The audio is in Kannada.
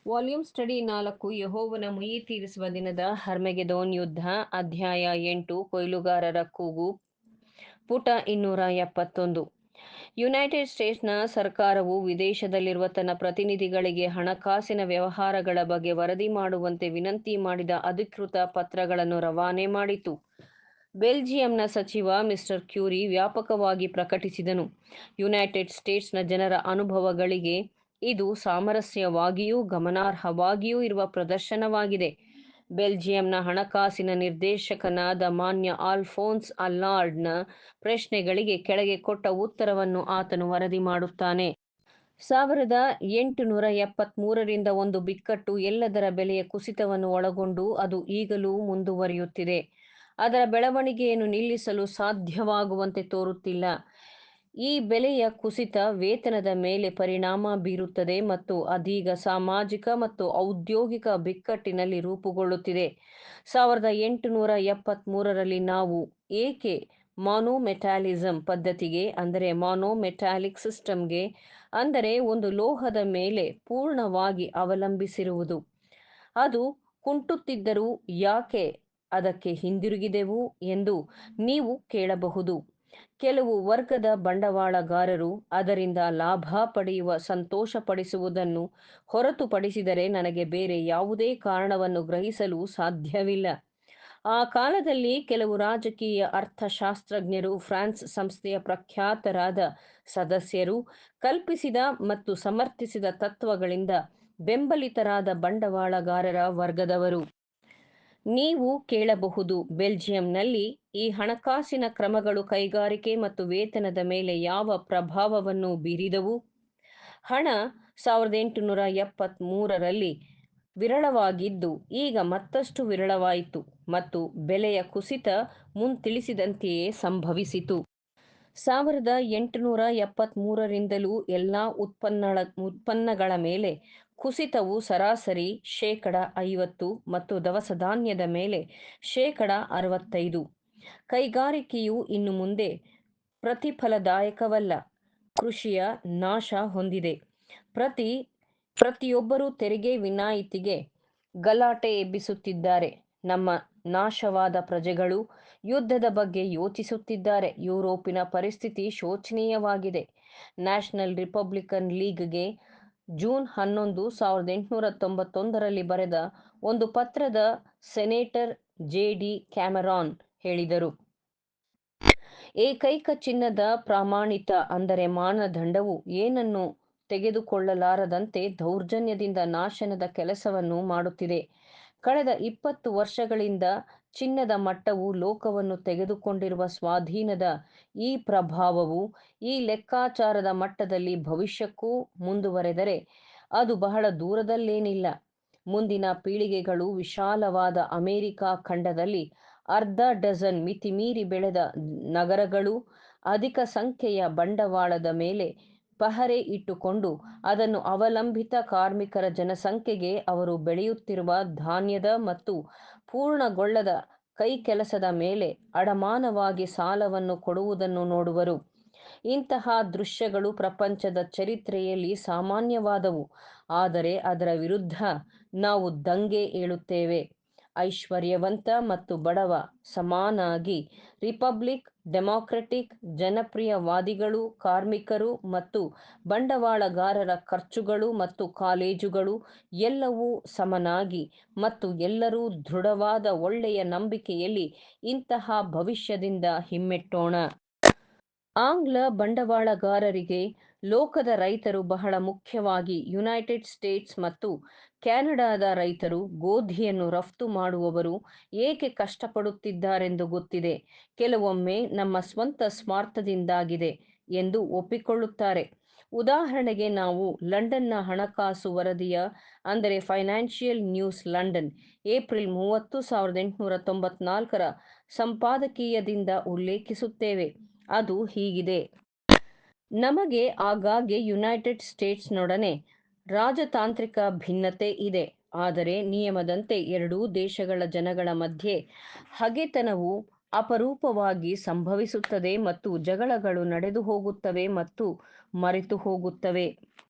ವಾಲ್ಯೂಮ್ ಸ್ಟಡಿ 4 ಯೆಹೋವನ ಮುಯ್ಯಿ ತೀರಿಸುವ ದಿನದ ಹರ್ಮೆಗೆದೋನ್ ಯುದ್ಧ ಅಧ್ಯಾಯ 8 ಕೊಯ್ಲುಗಾರರ ಕೂಗು ಪುಟ 271. ಯುನೈಟೆಡ್ ಸ್ಟೇಟ್ಸ್ನ ಸರ್ಕಾರವು ವಿದೇಶದಲ್ಲಿರುವ ತನ್ನ ಪ್ರತಿನಿಧಿಗಳಿಗೆ ಹಣಕಾಸಿನ ವ್ಯವಹಾರಗಳ ಬಗ್ಗೆ ವರದಿ ಮಾಡುವಂತೆ ವಿನಂತಿ ಮಾಡಿದ ಅಧಿಕೃತ ಪತ್ರಗಳನ್ನು ರವಾನೆ ಮಾಡಿತು. ಬೆಲ್ಜಿಯಂನ ಸಚಿವ ಮಿಸ್ಟರ್ ಕ್ಯೂರಿ ವ್ಯಾಪಕವಾಗಿ ಪ್ರಕಟಿಸಿದನು, ಯುನೈಟೆಡ್ ಸ್ಟೇಟ್ಸ್ನ ಜನರ ಅನುಭವಗಳಿಗೆ ಇದು ಸಾಮರಸ್ಯವಾಗಿಯೂ ಗಮನಾರ್ಹವಾಗಿಯೂ ಇರುವ ಪ್ರದರ್ಶನವಾಗಿದೆ. ಬೆಲ್ಜಿಯಂನ ಹಣಕಾಸಿನ ನಿರ್ದೇಶಕನಾದ ಮಾನ್ಯ ಆಲ್ಫೋನ್ಸ್ ಅಲ್ಲಾರ್ಡ್ನ ಪ್ರಶ್ನೆಗಳಿಗೆ ಕೆಳಗೆ ಕೊಟ್ಟ ಉತ್ತರವನ್ನು ಆತನು ವರದಿ ಮಾಡುತ್ತಾನೆ. 1873ರಿಂದ ಒಂದು ಬಿಕ್ಕಟ್ಟು ಎಲ್ಲದರ ಬೆಲೆಯ ಕುಸಿತವನ್ನು ಒಳಗೊಂಡು ಅದು ಈಗಲೂ ಮುಂದುವರಿಯುತ್ತಿದೆ. ಅದರ ಬೆಳವಣಿಗೆಯನ್ನು ನಿಲ್ಲಿಸಲು ಸಾಧ್ಯವಾಗುವಂತೆ ತೋರುತ್ತಿಲ್ಲ. ಈ ಬೆಲೆಯ ಕುಸಿತ ವೇತನದ ಮೇಲೆ ಪರಿಣಾಮ ಬೀರುತ್ತದೆ ಮತ್ತು ಅದೀಗ ಸಾಮಾಜಿಕ ಮತ್ತು ಔದ್ಯೋಗಿಕ ಬಿಕ್ಕಟ್ಟಿನಲ್ಲಿ ರೂಪುಗೊಳ್ಳುತ್ತಿದೆ. 1873ರಲ್ಲಿ ನಾವು ಏಕೆ ಮಾನೋಮೆಟಾಲಿಸಮ್ ಪದ್ಧತಿಗೆ ಅಂದರೆ ಮಾನೋಮೆಟಾಲಿಕ್ ಸಿಸ್ಟಮ್ಗೆ ಅಂದರೆ ಒಂದು ಲೋಹದ ಮೇಲೆ ಪೂರ್ಣವಾಗಿ ಅವಲಂಬಿಸಿರುವುದು ಅದು ಕುಂಟುತ್ತಿದ್ದರೂ ಯಾಕೆ ಅದಕ್ಕೆ ಹಿಂದಿರುಗಿದೆವು ಎಂದು ನೀವು ಕೇಳಬಹುದು. ಕೆಲವು ವರ್ಗದ ಬಂಡವಾಳಗಾರರು ಅದರಿಂದ ಲಾಭ ಪಡೆಯುವ ಸಂತೋಷಪಡಿಸುವುದನ್ನು ಹೊರತುಪಡಿಸಿದರೆ ನನಗೆ ಬೇರೆ ಯಾವುದೇ ಕಾರಣವನ್ನು ಗ್ರಹಿಸಲು ಸಾಧ್ಯವಿಲ್ಲ. ಆ ಕಾಲದಲ್ಲಿ ಕೆಲವು ರಾಜಕೀಯ ಅರ್ಥಶಾಸ್ತ್ರಜ್ಞರು ಫ್ರಾನ್ಸ್ ಸಂಸ್ಥೆಯ ಪ್ರಖ್ಯಾತರಾದ ಸದಸ್ಯರು ಕಲ್ಪಿಸಿದ ಮತ್ತು ಸಮರ್ಥಿಸಿದ ತತ್ವಗಳಿಂದ ಬೆಂಬಲಿತರಾದ ಬಂಡವಾಳಗಾರರ ವರ್ಗದವರು. ನೀವು ಕೇಳಬಹುದು, ಬೆಲ್ಜಿಯಂನಲ್ಲಿ ಈ ಹಣಕಾಸಿನ ಕ್ರಮಗಳು ಕೈಗಾರಿಕೆ ಮತ್ತು ವೇತನದ ಮೇಲೆ ಯಾವ ಪ್ರಭಾವವನ್ನು ಬೀರಿದವು? ಹಣ 1873ರಲ್ಲಿ ವಿರಳವಾಗಿದ್ದು ಈಗ ಮತ್ತಷ್ಟು ವಿರಳವಾಯಿತು ಮತ್ತು ಬೆಲೆಯ ಕುಸಿತ ಮುಂತಿಳಿಸಿದಂತೆಯೇ ಸಂಭವಿಸಿತು. 1873ರಿಂದಲೂ ಎಲ್ಲ ಉತ್ಪನ್ನಗಳ ಮೇಲೆ ಕುಸಿತವು ಸರಾಸರಿ ಶೇಕಡ 50 ಮತ್ತು ದವಸ ಧಾನ್ಯದ ಮೇಲೆ ಶೇಕಡ 65. ಕೈಗಾರಿಕೆಯು ಇನ್ನು ಮುಂದೆ ಪ್ರತಿಫಲದಾಯಕವಲ್ಲ. ಕೃಷಿಯ ನಾಶ ಹೊಂದಿದೆ. ಪ್ರತಿಯೊಬ್ಬರೂ ತೆರಿಗೆ ವಿನಾಯಿತಿಗೆ ಗಲಾಟೆ ಎಬ್ಬಿಸುತ್ತಿದ್ದಾರೆ. ನಮ್ಮ ನಾಶವಾದ ಪ್ರಜೆಗಳು ಯುದ್ಧದ ಬಗ್ಗೆ ಯೋಚಿಸುತ್ತಿದ್ದಾರೆ. ಯುರೋಪಿನ ಪರಿಸ್ಥಿತಿ ಶೋಚನೀಯವಾಗಿದೆ. ನ್ಯಾಷನಲ್ ರಿಪಬ್ಲಿಕನ್ ಲೀಗ್ಗೆ ಜೂನ್ 11, 1891ರಲ್ಲಿ ಬರೆದ ಒಂದು ಪತ್ರದ ಸೆನೇಟರ್ ಜೆ.ಡಿ. ಕ್ಯಾಮೆರಾನ್ ಹೇಳಿದರು, ಏಕೈಕ ಚಿನ್ನದ ಪ್ರಮಾಣಿತ ಅಂದರೆ ಮಾನದಂಡವು ಏನನ್ನು ತೆಗೆದುಕೊಳ್ಳಲಾರದಂತೆ ದೌರ್ಜನ್ಯದಿಂದ ನಾಶನದ ಕೆಲಸವನ್ನು ಮಾಡುತ್ತಿದೆ. ಕಳೆದ 20 ವರ್ಷಗಳಿಂದ ಚಿನ್ನದ ಮಟ್ಟವು ಲೋಕವನ್ನು ತೆಗೆದುಕೊಂಡಿರುವ ಸ್ವಾಧೀನದ ಈ ಪ್ರಭಾವವು ಈ ಲೆಕ್ಕಾಚಾರದ ಮಟ್ಟದಲ್ಲಿ ಭವಿಷ್ಯಕ್ಕೂ ಮುಂದುವರೆದರೆ ಅದು ಬಹಳ ದೂರದಲ್ಲೇನಿಲ್ಲ. ಮುಂದಿನ ಪೀಳಿಗೆಗಳು ವಿಶಾಲವಾದ ಅಮೆರಿಕಾ ಖಂಡದಲ್ಲಿ ಅರ್ಧ ಡಜನ್ ಮಿತಿಮೀರಿ ಬೆಳೆದ ನಗರಗಳು ಅಧಿಕ ಸಂಖ್ಯೆಯ ಬಂಡವಾಳದ ಮೇಲೆ ಪಹರೆ ಇಟ್ಟುಕೊಂಡು ಅದನ್ನು ಅವಲಂಬಿತ ಕಾರ್ಮಿಕರ ಜನಸಂಖ್ಯೆಗೆ ಅವರು ಬೆಳೆಯುತ್ತಿರುವ ಧಾನ್ಯದ ಮತ್ತು ಪೂರ್ಣಗೊಳ್ಳದ ಕೈಕೆಲಸದ ಮೇಲೆ ಅಡಮಾನವಾಗಿ ಸಾಲವನ್ನು ಕೊಡುವುದನ್ನು ನೋಡುವರು. ಇಂತಹ ದೃಶ್ಯಗಳು ಪ್ರಪಂಚದ ಚರಿತ್ರೆಯಲ್ಲಿ ಸಾಮಾನ್ಯವಾದವು, ಆದರೆ ಅದರ ವಿರುದ್ಧ ನಾವು ದಂಗೆ ಏಳುತ್ತೇವೆ. ಐಶ್ವರ್ಯವಂತ ಮತ್ತು ಬಡವ ಸಮಾನಾಗಿ, ರಿಪಬ್ಲಿಕ್, ಡೆಮಾಕ್ರಟಿಕ್, ಜನಪ್ರಿಯವಾದಿಗಳು, ಕಾರ್ಮಿಕರು ಮತ್ತು ಬಂಡವಾಳಗಾರರ ಖರ್ಚುಗಳು ಮತ್ತು ಕಾಲೇಜುಗಳು ಎಲ್ಲವೂ ಸಮನಾಗಿ ಮತ್ತು ಎಲ್ಲರೂ ದೃಢವಾದ ಒಳ್ಳೆಯ ನಂಬಿಕೆಯಲ್ಲಿ ಇಂತಹ ಭವಿಷ್ಯದಿಂದ ಹಿಮ್ಮೆಟ್ಟೋಣ. ಆಂಗ್ಲ ಬಂಡವಾಳಗಾರರಿಗೆ ಲೋಕದ ರೈತರು ಬಹಳ ಮುಖ್ಯವಾಗಿ ಯುನೈಟೆಡ್ ಸ್ಟೇಟ್ಸ್ ಮತ್ತು ಕೆನಡಾದ ರೈತರು ಗೋಧಿಯನ್ನು ರಫ್ತು ಮಾಡುವವರು ಏಕೆ ಕಷ್ಟಪಡುತ್ತಿದ್ದಾರೆಂದು ಗೊತ್ತಿದೆ. ಕೆಲವೊಮ್ಮೆ ನಮ್ಮ ಸ್ವಂತ ಸ್ವಾರ್ಥದಿಂದಾಗಿದೆ ಎಂದು ಒಪ್ಪಿಕೊಳ್ಳುತ್ತಾರೆ. ಉದಾಹರಣೆಗೆ ನಾವು ಲಂಡನ್ನ ಹಣಕಾಸು ವರದಿಯ ಅಂದರೆ ಫೈನಾನ್ಷಿಯಲ್ ನ್ಯೂಸ್ ಲಂಡನ್ ಏಪ್ರಿಲ್ 30, 1894ರ ಸಂಪಾದಕೀಯದಿಂದ ಉಲ್ಲೇಖಿಸುತ್ತೇವೆ. ಅದು ಹೀಗಿದೆ: ನಮಗೆ ಆಗಾಗ್ಗೆ ಯುನೈಟೆಡ್ ಸ್ಟೇಟ್ಸ್ನೊಡನೆ ರಾಜತಾಂತ್ರಿಕ ಭಿನ್ನತೆ ಇದೆ, ಆದರೆ ನಿಯಮದಂತೆ ಎರಡೂ ದೇಶಗಳ ಜನಗಳ ಮಧ್ಯೆ ಹಗೆತನವು ಅಪರೂಪವಾಗಿ ಸಂಭವಿಸುತ್ತದೆ ಮತ್ತು ಜಗಳಗಳು ನಡೆದುಹೋಗುತ್ತವೆ ಮತ್ತು ಮರೆತುಹೋಗುತ್ತವೆ.